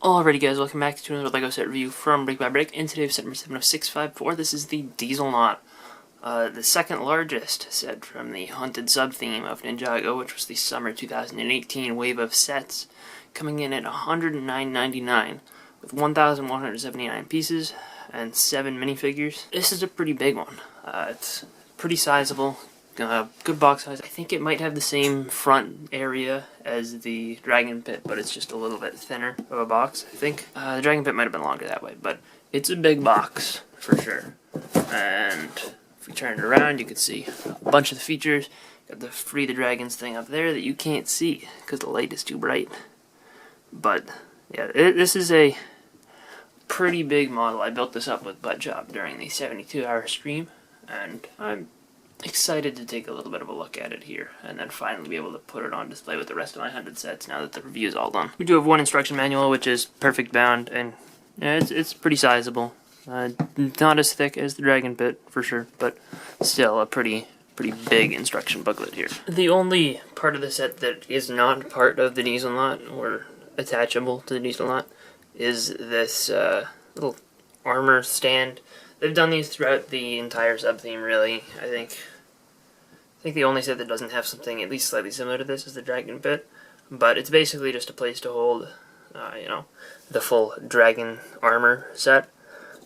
Alrighty guys, welcome back to another LEGO set review from BrickByBrick, and today we have set number 70654. This is the Dieselnaut, the second largest set from the Haunted sub-theme of Ninjago, which was the summer 2018 wave of sets, coming in at $109.99 with 1,179 pieces and 7 minifigures. This is a pretty big one. It's pretty sizable. Good box size. I think it might have the same front area as the Dragon Pit, but it's just a little bit thinner of a box, I think. The Dragon Pit might have been longer that way, but it's a big box, for sure. And if we turn it around, you can see a bunch of the features. Got the Free the Dragons thing up there that you can't see, because the light is too bright. But, yeah, this is a pretty big model. I built this up with Butt Job during the 72-hour stream, and I'm excited to take a little bit of a look at it here, and then finally be able to put it on display with the rest of my 100 sets now that the review is all done. We do have one instruction manual, which is perfect bound, and yeah, it's pretty sizable. Not as thick as the Dragon Pit, for sure, but still a pretty big instruction booklet here. The only part of the set that is not part of the Dieselnaut, or attachable to the Dieselnaut, is this little armor stand. They've done these throughout the entire sub-theme, really. I think the only set that doesn't have something at least slightly similar to this is the Dragon Pit, but it's basically just a place to hold, the full dragon armor set.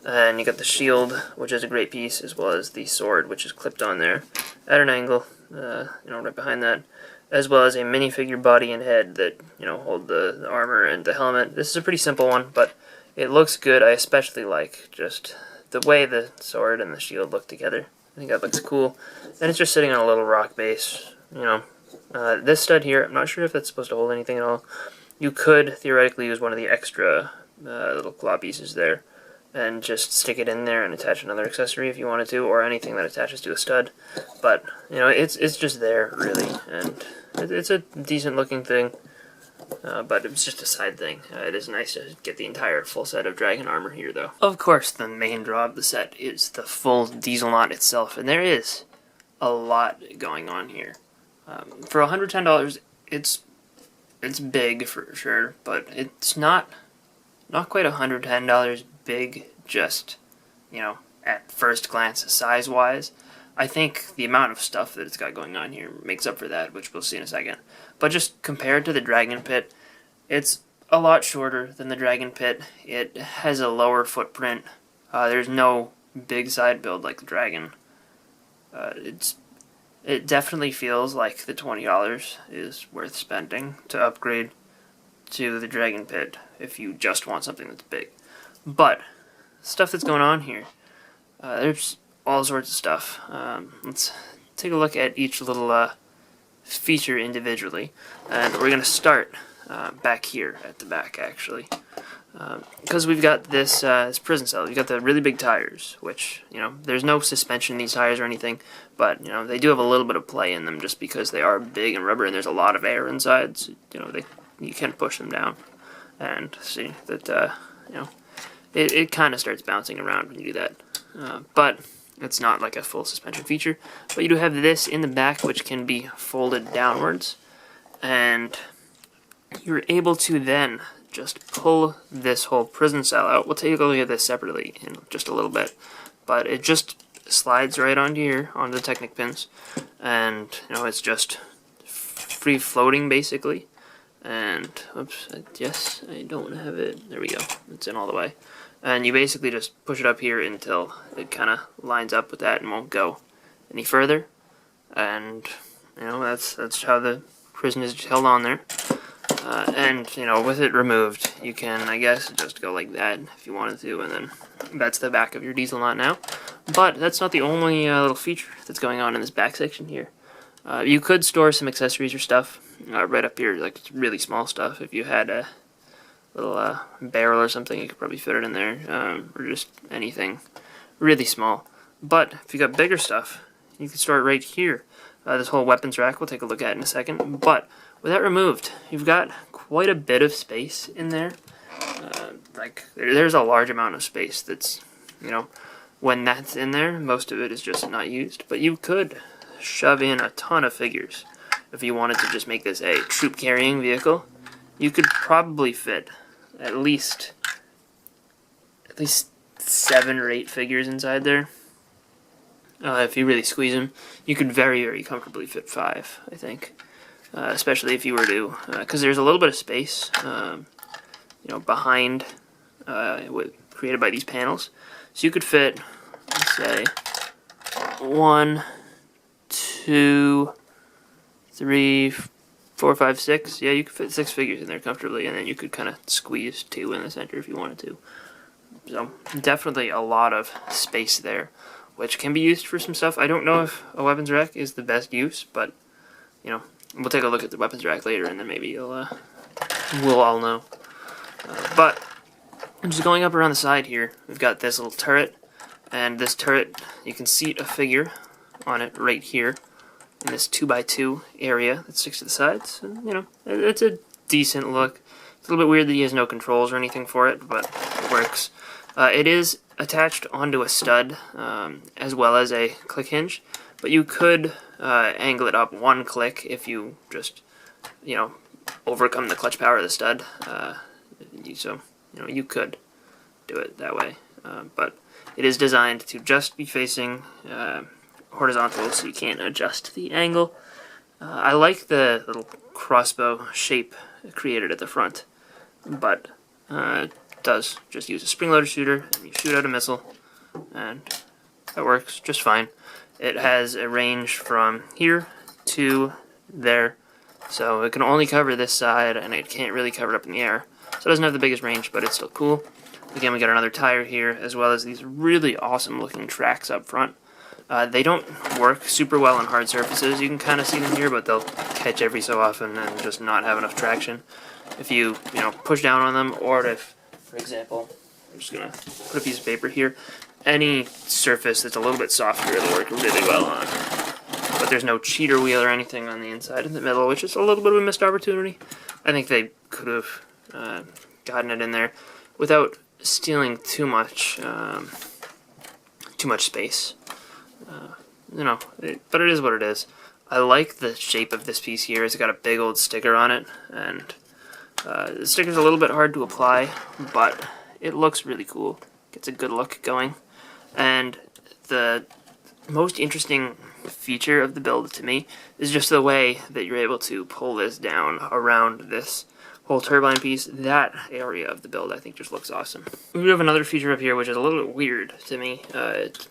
And you got the shield, which is a great piece, as well as the sword, which is clipped on there at an angle, right behind that, as well as a minifigure body and head that, hold the armor and the helmet. This is a pretty simple one, but it looks good. I especially like just the way the sword and the shield look together. I think that looks cool. And it's just sitting on a little rock base, This stud here, I'm not sure if that's supposed to hold anything at all. You could theoretically use one of the extra little claw pieces there and just stick it in there and attach another accessory if you wanted to, or anything that attaches to a stud. But, it's just there, really, and it's a decent looking thing. But it's just a side thing. It is nice to get the entire full set of dragon armor here, though. Of course, the main draw of the set is the full Dieselnaut itself, and there is a lot going on here. For $110, it's big for sure, but it's not quite $110 big. Just at first glance, size-wise. I think the amount of stuff that it's got going on here makes up for that, which we'll see in a second. But just compared to the Dragon Pit, it's a lot shorter than the Dragon Pit. It has a lower footprint. There's no big side build like the Dragon. It definitely feels like the $20 is worth spending to upgrade to the Dragon Pit if you just want something that's big. But stuff that's going on here, there's all sorts of stuff. Let's take a look at each little feature individually, and we're going to start back here at the back, actually, because we've got this prison cell. You've got the really big tires, which, there's no suspension in these tires or anything, but, they do have a little bit of play in them just because they are big and rubber and there's a lot of air inside, so, you can push them down and see that, it kind of starts bouncing around when you do that. But it's not like a full suspension feature. But you do have this in the back, which can be folded downwards. And you're able to then just pull this whole prison cell out. We'll take a look at this separately in just a little bit. But it just slides right onto here, onto the Technic pins. And, it's just free floating, basically. And, oops, yes, I don't have it. There we go. It's in all the way. And you basically just push it up here until it kind of lines up with that and won't go any further. And, that's how the prison is held on there. And, with it removed, you can, I guess, just go like that if you wanted to, and then that's the back of your Dieselnaut now. But that's not the only little feature that's going on in this back section here. You could store some accessories or stuff right up here, like really small stuff. If you had a little barrel or something, you could probably fit it in there, or just anything really small. But if you got bigger stuff, you can store it right here. This whole weapons rack we'll take a look at in a second. But with that removed, you've got quite a bit of space in there. There's a large amount of space that's, when that's in there, most of it is just not used. But you could shove in a ton of figures if you wanted to just make this a troop carrying vehicle. You could probably fit at least 7 or 8 figures inside there. If you really squeeze them, you could very, very comfortably fit 5, I think. Especially if you were to, because there's a little bit of space, behind, created by these panels. So you could fit, let's say, 1, 2, 3, 4, 5, 6. Yeah, you could fit 6 figures in there comfortably, and then you could kind of squeeze 2 in the center if you wanted to. So definitely a lot of space there, which can be used for some stuff. I don't know if a weapons rack is the best use, but we'll take a look at the weapons rack later, and then maybe we'll all know. But just going up around the side here, we've got this little turret, and this turret, you can seat a figure on it right here in this 2x2 area that sticks to the sides. And, it's a decent look. It's a little bit weird that he has no controls or anything for it, but it works. It is attached onto a stud, as well as a click hinge, but you could angle it up 1 click if you just, overcome the clutch power of the stud. You could do it that way, but it is designed to just be facing horizontal, so you can't adjust the angle. I like the little crossbow shape created at the front, but it does just use a spring-loaded shooter, and you shoot out a missile, and that works just fine. It has a range from here to there, so it can only cover this side, and it can't really cover it up in the air. So it doesn't have the biggest range, but it's still cool. Again, we got another tire here, as well as these really awesome-looking tracks up front. They don't work super well on hard surfaces. You can kind of see them here, but they'll catch every so often and just not have enough traction. If you, push down on them, or if, for example, I'm just going to put a piece of paper here, any surface that's a little bit softer, it'll work really well on. But there's no cheater wheel or anything on the inside in the middle, which is a little bit of a missed opportunity. I think they could have gotten it in there without stealing too much space. But it is what it is. I like the shape of this piece here. It's got a big old sticker on it, and the sticker's a little bit hard to apply, but it looks really cool. Gets a good look going. And the most interesting feature of the build to me is just the way that you're able to pull this down around this whole turbine piece. That area of the build I think just looks awesome. We have another feature up here which is a little bit weird to me.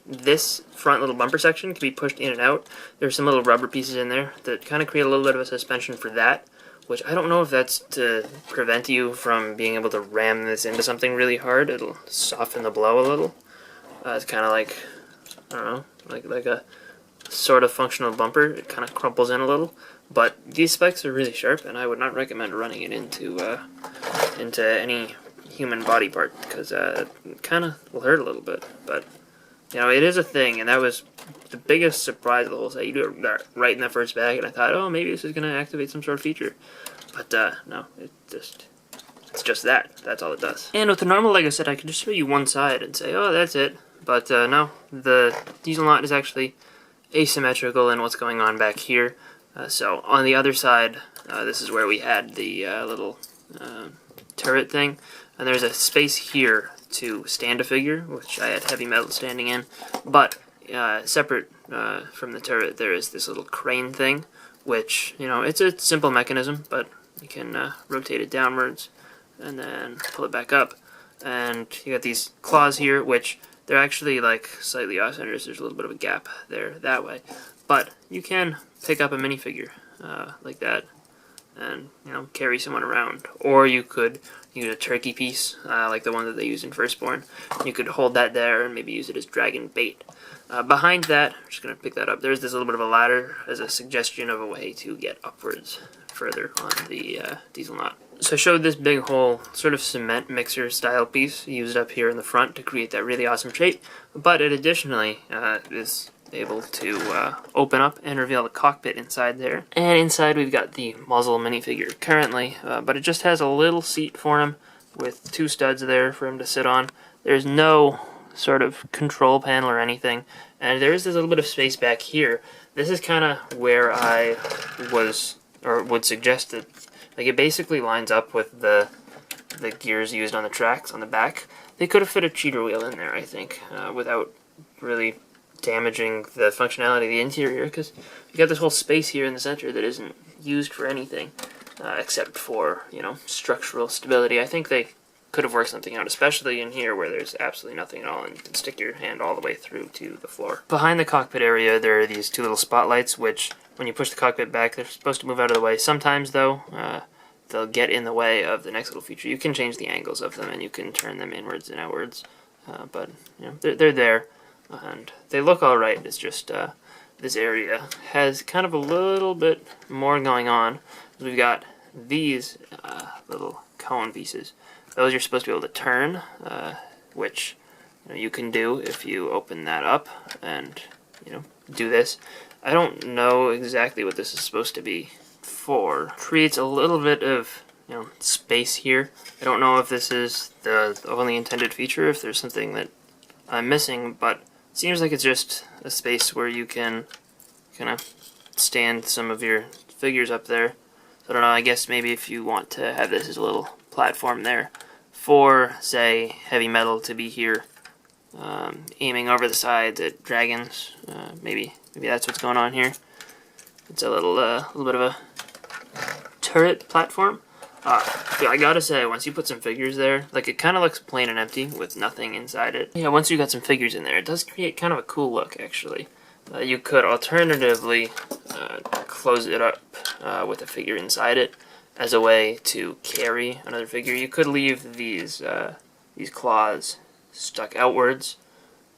This front little bumper section can be pushed in and out. There's some little rubber pieces in there that kind of create a little bit of a suspension for that, which I don't know if that's to prevent you from being able to ram this into something really hard. It'll soften the blow a little. It's kind of like, I don't know, like a sort of functional bumper. It kind of crumples in a little. But these spikes are really sharp, and I would not recommend running it into any human body part, because it kind of will hurt a little bit. But, it is a thing, and that was the biggest surprise of the whole set. You do it right in the first bag, and I thought, oh, maybe this is going to activate some sort of feature. But, no, it's just that. That's all it does. And with the normal LEGO set, I could just show you one side and say, oh, that's it. But, no, the Dieselnaut is actually asymmetrical in what's going on back here. So on the other side, this is where we had the little turret thing, and there's a space here to stand a figure, which I had heavy metal standing in, but separate from the turret there is this little crane thing, which, it's a simple mechanism, but you can rotate it downwards and then pull it back up, and you got these claws here, which they're actually like slightly off-centered. There's a little bit of a gap there that way, but you can pick up a minifigure like that and carry someone around, or you could use a turkey piece like the one that they use in Firstborn. You could hold that there and maybe use it as dragon bait. Behind that, I'm just going to pick that up, there's this little bit of a ladder as a suggestion of a way to get upwards further on the Dieselnaut. So I showed this big whole sort of cement mixer style piece used up here in the front to create that really awesome shape, but it additionally is able to open up and reveal the cockpit inside there. And inside we've got the Mazel minifigure currently, but it just has a little seat for him with 2 studs there for him to sit on. There's no sort of control panel or anything, and there is this little bit of space back here. This is kind of where I would suggest that, like, it basically lines up with the the gears used on the tracks on the back. They could have fit a cheater wheel in there, I think, without really damaging the functionality of the interior, because you got this whole space here in the center that isn't used for anything except for, you know, structural stability. I think they could have worked something out, especially in here where there's absolutely nothing at all and you can stick your hand all the way through to the floor. Behind the cockpit area there are these two little spotlights, which when you push the cockpit back they're supposed to move out of the way. Sometimes though they'll get in the way of the next little feature. You can change the angles of them and you can turn them inwards and outwards, but you know, they're there and they look alright. It's just this area has kind of a little bit more going on. We've got these little cone pieces. Those you're supposed to be able to turn, which you know, you can do if you open that up and you know, do this. I don't know exactly what this is supposed to be for. Creates a little bit of, you know, space here. I don't know if this is the only intended feature, if there's something that I'm missing, but it seems like it's just a space where you can kind of stand some of your figures up there. So I don't know, I guess maybe if you want to have this as a little platform there for, say, heavy metal to be here, aiming over the sides at dragons. Maybe that's what's going on here. It's a little bit of a turret platform. I gotta say, once you put some figures there, like it kind of looks plain and empty with nothing inside it. Yeah, once you got some figures in there, it does create kind of a cool look, actually. You could alternatively close it up with a figure inside it as a way to carry another figure. You could leave these claws stuck outwards,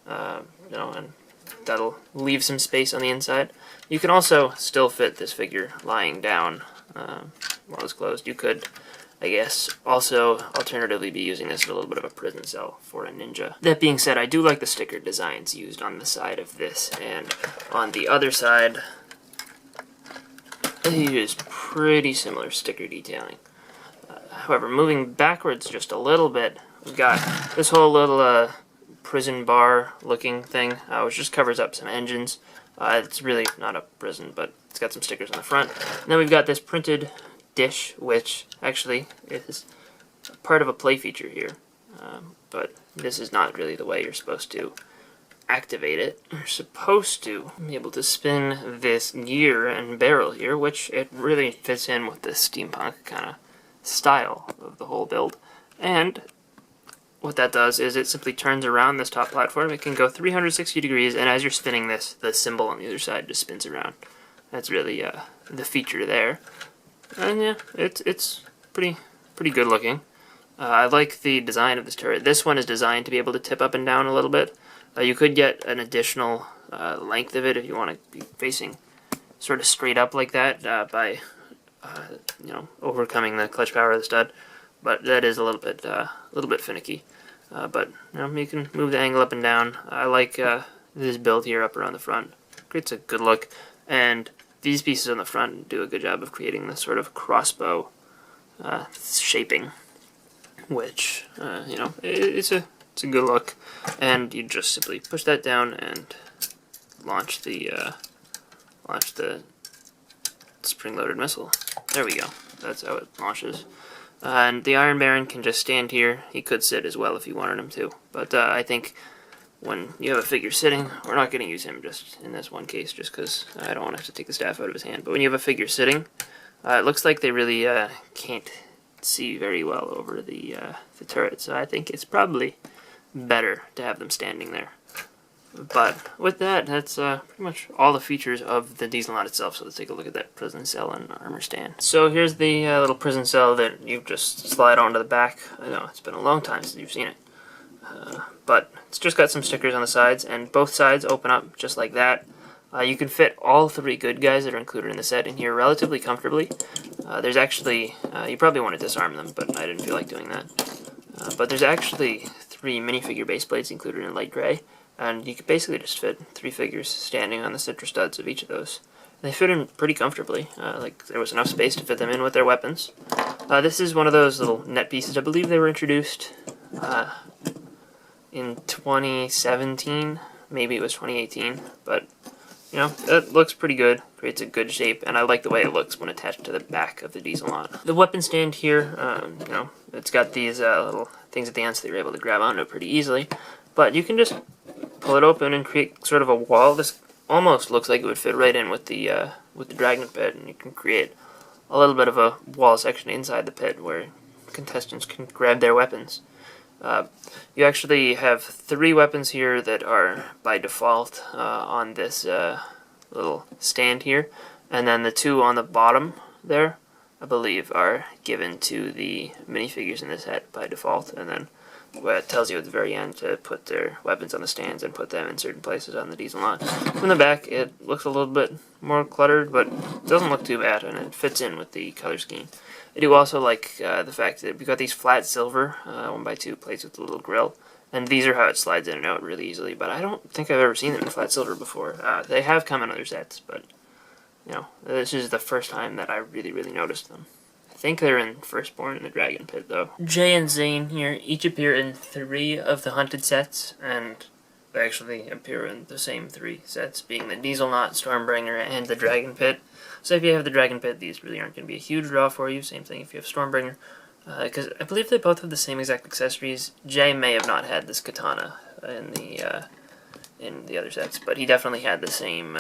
you know, and that'll leave some space on the inside. You can also still fit this figure lying down while it's closed. You could, I guess, also alternatively be using this as a little bit of a prison cell for a ninja. That being said, I do like the sticker designs used on the side of this, and on the other side, it is pretty similar sticker detailing. However, moving backwards just a little bit, we've got this whole little prison bar looking thing, which just covers up some engines. It's really not a prison, but it's got some stickers on the front. And then we've got this printed dish, which actually is part of a play feature here, but this is not really the way you're supposed to activate it. You're supposed to be able to spin this gear and barrel here, which it really fits in with the steampunk kind of style of the whole build. And what that does is it simply turns around this top platform. It can go 360 degrees, and as you're spinning this, the symbol on the other side just spins around. That's really the feature there. And yeah, it's pretty good looking. I like the design of this turret. This one is designed to be able to tip up and down a little bit. You could get an additional length of it if you want to be facing sort of straight up like that by you know, overcoming the clutch power of the stud. But that is a little bit finicky. But you know, you can move the angle up and down. I like this build here up around the front. Creates a good look, and these pieces on the front do a good job of creating this sort of crossbow shaping, which you know, it's a good look. And you just simply push that down and launch the spring-loaded missile. There we go. That's how it launches. And the Iron Baron can just stand here. He could sit as well if you wanted him to. But I think when you have a figure sitting, we're not going to use him just in this one case, just because I don't want to have to take the staff out of his hand. But when you have a figure sitting, it looks like they really can't see very well over the turret. So I think it's probably better to have them standing there. But with that, that's pretty much all the features of the Dieselnaut itself. So let's take a look at that prison cell and armor stand. So here's the little prison cell that you just slide onto the back. I know it's been a long time since you've seen it, but it's just got some stickers on the sides, and both sides open up just like that. You can fit all 3 good guys that are included in the set in here relatively comfortably. There's actually, you probably want to disarm them, but I didn't feel like doing that. But there's actually 3 minifigure base plates included in light gray. And you could basically just fit 3 figures standing on the center studs of each of those. They fit in pretty comfortably. Like there was enough space to fit them in with their weapons. This is one of those little net pieces. I believe they were introduced in 2017. Maybe it was 2018. But you know, it looks pretty good, creates a good shape, and I like the way it looks when attached to the back of the Dieselnaut. The weapon stand here, you know, it's got these little things at the end so that you're able to grab onto it pretty easily, but you can just pull it open and create sort of a wall. This almost looks like it would fit right in with the dragon pit, and you can create a little bit of a wall section inside the pit where contestants can grab their weapons. You actually have 3 weapons here that are by default on this little stand here, and then the 2 on the bottom there, I believe, are given to the minifigures in this set by default, and then it tells you at the very end to put their weapons on the stands and put them in certain places on the Dieselnaut. From the back, it looks a little bit more cluttered, but it doesn't look too bad, and it fits in with the color scheme. I do also like the fact that we've got these flat silver 1x2 plates with a little grill, and these are how it slides in and out really easily, but I don't think I've ever seen them in flat silver before. They have come in other sets, but you know, this is the first time that I really noticed them. I think they're in Firstborn in the Dragon Pit, though. Jay and Zane here each appear in 3 of the Hunted sets, and they actually appear in the same 3 sets, being the Dieselnaut, Stormbringer, and the Dragon Pit. So if you have the Dragon Pit, these really aren't going to be a huge draw for you. Same thing if you have Stormbringer, because I believe they both have the same exact accessories. Jay may have not had this katana in the other sets, but he definitely had the same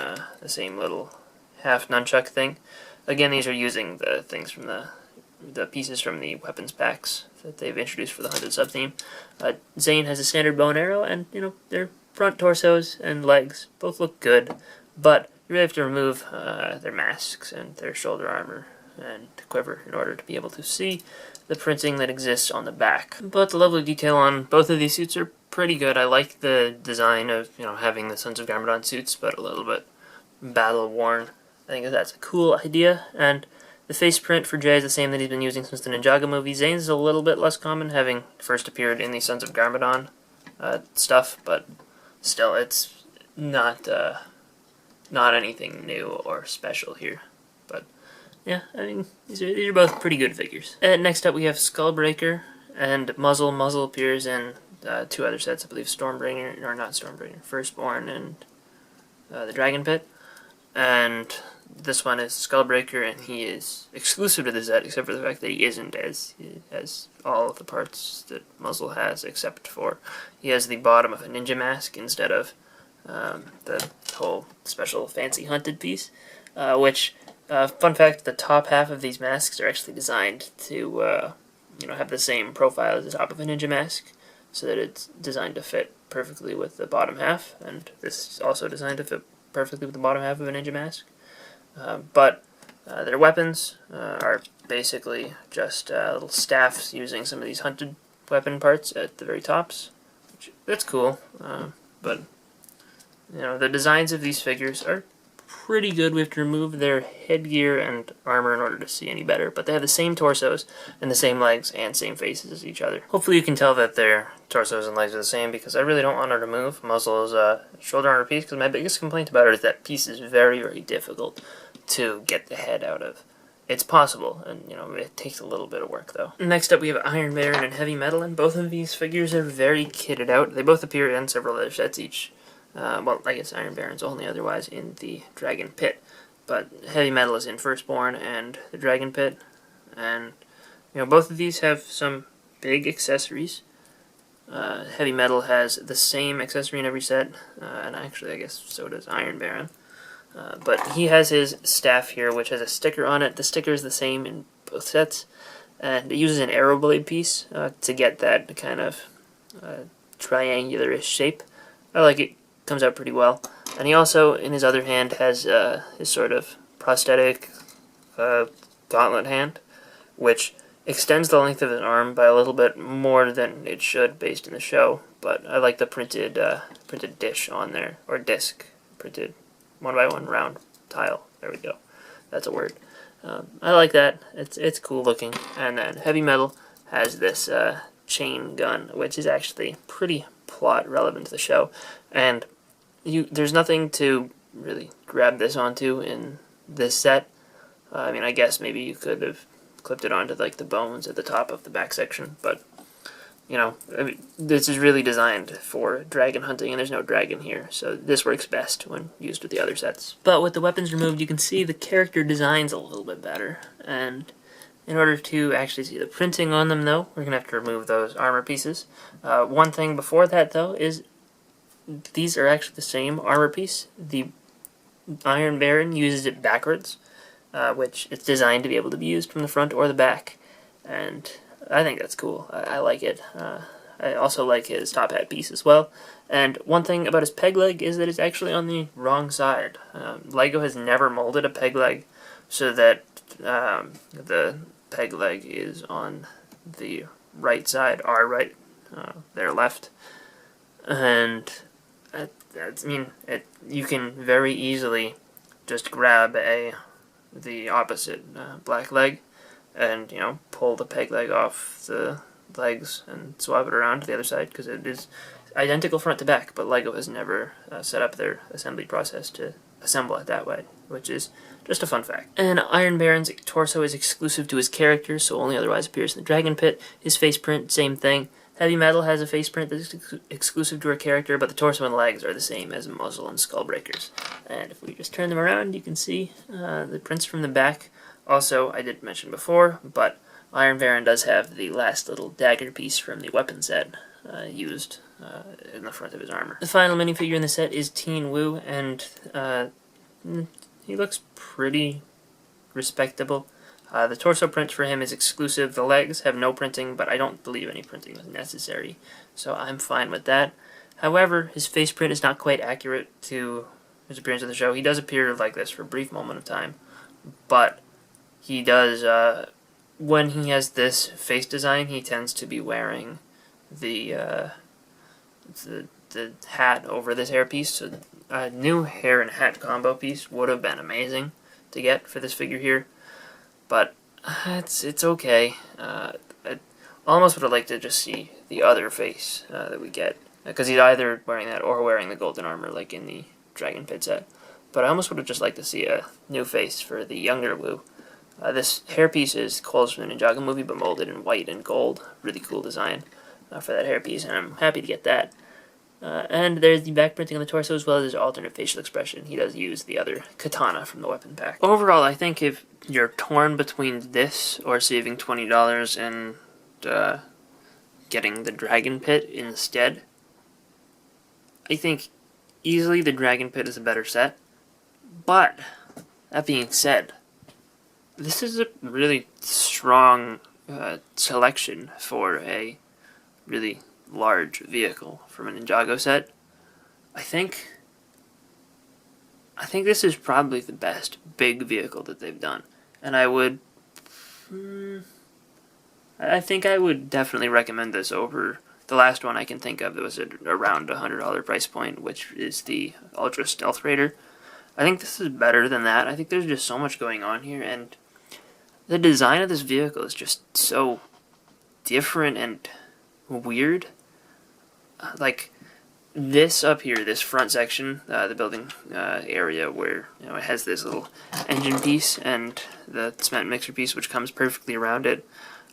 little half nunchuck thing. Again, these are using the things from the pieces from the weapons packs that they've introduced for the Hunted sub-theme. Zane has a standard bow and arrow, and you know, their front torsos and legs both look good, but you really have to remove their masks and their shoulder armor and quiver in order to be able to see the printing that exists on the back. But the level of detail on both of these suits are pretty good. I like the design of, you know, having the Sons of Garmadon suits, but a little bit battle-worn. I think that's a cool idea, and the face print for Jay is the same that he's been using since the Ninjago movie. Zane's is a little bit less common, having first appeared in the Sons of Garmadon stuff, but still, it's not anything new or special here. But yeah, I mean, these are both pretty good figures. Next up, we have Skullbreaker and Mazel. Mazel appears in 2 other sets, I believe, Stormbringer, or not Stormbringer, Firstborn and the Dragon Pit. And this one is Skullbreaker, and he is exclusive to the set, except for the fact that he isn't, as he has all of the parts that Mazel has, except for he has the bottom of a ninja mask instead of the whole special fancy Hunted piece, which, fun fact, the top half of these masks are actually designed to, you know, have the same profile as the top of a ninja mask, so that it's designed to fit perfectly with the bottom half, and this is also designed to fit perfectly with the bottom half of a ninja mask. But their weapons are basically just little staffs using some of these Hunted weapon parts at the very tops. That's cool, but you know, the designs of these figures are pretty good. We have to remove their headgear and armor in order to see any better, but they have the same torsos and the same legs and same faces as each other. Hopefully you can tell that their torsos and legs are the same, because I really don't want to remove Mazel's shoulder armor piece, because my biggest complaint about it is that piece is very difficult to get the head out of. It's possible, and you know, it takes a little bit of work though. Next up, we have Iron Baron and Heavy Metal, and both of these figures are very kitted out. They both appear in several other sets each. Well, I guess Iron Baron's only otherwise in the Dragon Pit, but Heavy Metal is in Firstborn and the Dragon Pit, and you know, both of these have some big accessories. Heavy Metal has the same accessory in every set, and actually I guess so does Iron Baron. But he has his staff here, which has a sticker on it. The sticker is the same in both sets, and it uses an arrow blade piece to get that kind of triangular-ish shape. I like it. Comes out pretty well. And he also, in his other hand, has his sort of prosthetic gauntlet hand, which extends the length of his arm by a little bit more than it should based in the show. But I like the printed dish on there, or disc, printed 1x1 round tile. There we go. That's a word. I like that. It's cool looking. And then Heavy Metal has this chain gun, which is actually pretty plot relevant to the show, and there's nothing to really grab this onto in this set. I mean, I guess maybe you could have clipped it onto like the bones at the top of the back section, but you know, I mean, this is really designed for dragon hunting, and there's no dragon here, so this works best when used with the other sets. But with the weapons removed, you can see the character designs a little bit better, and in order to actually see the printing on them, though, we're going to have to remove those armor pieces. One thing before that, though, is these are actually the same armor piece. The Iron Baron uses it backwards, which it's designed to be able to be used from the front or the back, and I think that's cool. I like it. I also like his top hat piece as well. And one thing about his peg leg is that it's actually on the wrong side. LEGO has never molded a peg leg so that the peg leg is on the right side, our right, their left. And you can very easily just grab the opposite black leg and, you know, pull the peg leg off the legs and swap it around to the other side, because it is identical front to back, but LEGO has never set up their assembly process to assemble it that way, which is just a fun fact. And Iron Baron's torso is exclusive to his character, so only otherwise appears in the Dragon Pit. His face print, same thing. Heavy Metal has a face print that's exclusive to her character, but the torso and legs are the same as Muzzle and Skullbreakers. And if we just turn them around, you can see the prints from the back. Also, I did mention before, but Iron Baron does have the last little dagger piece from the weapon set used in the front of his armor. The final minifigure in the set is Teen Wu, and he looks pretty respectable. The torso print for him is exclusive. The legs have no printing, but I don't believe any printing is necessary, so I'm fine with that. However, his face print is not quite accurate to his appearance in the show. He does appear like this for a brief moment of time, but he does, when he has this face design, he tends to be wearing the hat over this hairpiece, so a new hair and hat combo piece would have been amazing to get for this figure here, but it's okay. I almost would have liked to just see the other face that we get, because he's either wearing that or wearing the golden armor like in the Dragon Pit set, but I almost would have just liked to see a new face for the younger Wu. This hairpiece is Cole's from the Ninjago movie, but molded in white and gold. Really cool design for that hairpiece, and I'm happy to get that. And there's the back printing on the torso, as well as his alternate facial expression. He does use the other katana from the weapon pack. Overall, I think if you're torn between this or saving $20 and getting the Dragon Pit instead, I think easily the Dragon Pit is a better set. But, that being said, this is a really strong selection for a really large vehicle from a Ninjago set. I think this is probably the best big vehicle that they've done, and I think I would definitely recommend this over the last one I can think of that was at around $100 price point, which is the Ultra Stealth Raider. I think this is better than that. I think there's just so much going on here, and the design of this vehicle is just so different and weird. Like this up here, this front section, the building area where, you know, it has this little engine piece and the cement mixer piece which comes perfectly around it.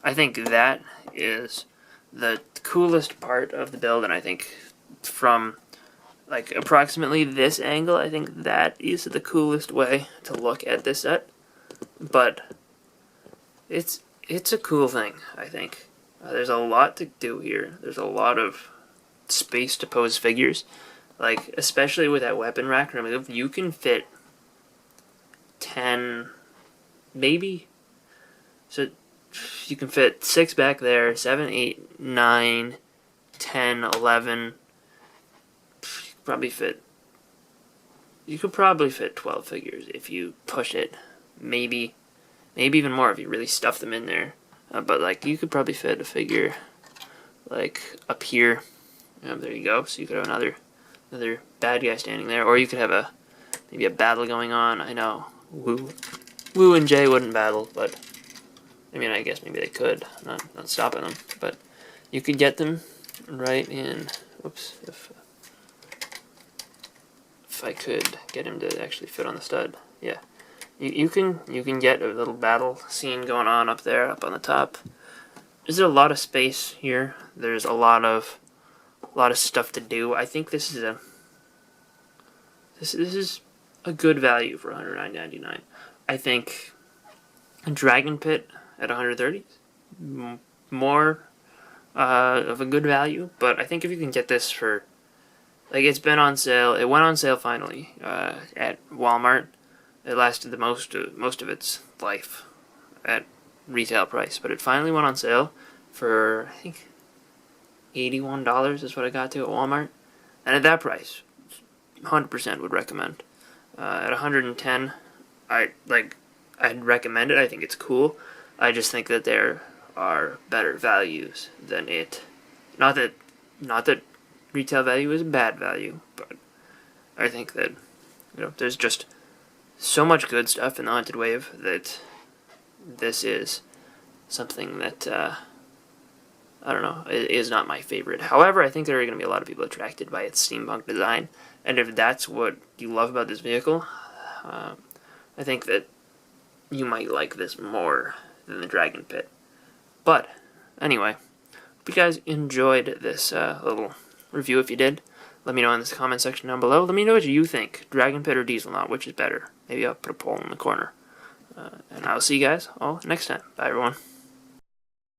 I think that is the coolest part of the build, and I think from like approximately this angle, I think that is the coolest way to look at this set. But it's a cool thing, I think. There's a lot to do here. There's a lot of space to pose figures. Like, especially with that weapon rack remove, you can fit 10, maybe? So you can fit 6 back there, 7, 8, 9, 10, 11. You could probably fit 12 figures if you push it. Maybe even more if you really stuff them in there. But like, you could probably fit a figure like up here. There you go. So you could have another bad guy standing there, or you could have maybe a battle going on. I know Wu and Jay wouldn't battle, but I mean, I guess maybe they could. Not stopping them, but you could get them right in. Whoops. If I could get him to actually fit on the stud, yeah. You can get a little battle scene going on up there, up on the top. There's a lot of space here. There's a lot of stuff to do. I think this is a good value for $109.99. I think a Dragon Pit at $130 more of a good value, but I think if you can get this for, like, it's been on sale. It went on sale finally at Walmart. It lasted the most of its life at retail price, but it finally went on sale for, I think, $81 is what I got to at Walmart, and at that price, 100% would recommend. At $110, I'd recommend it. I think it's cool. I just think that there are better values than it. Not that retail value is bad value, but I think that, you know, there's just so much good stuff in the Haunted Wave that this is something that I don't know, it is not my favorite. However, I think there are going to be a lot of people attracted by its steampunk design, and if that's what you love about this vehicle, I think that you might like this more than the Dragon Pit. But anyway, hope you guys enjoyed this little review. If you did, let me know in the comment section down below. Let me know what you think, Dragon Pit or Dieselnaut, which is better. Maybe I'll put a poll in the corner. And I'll see you guys all next time. Bye, everyone.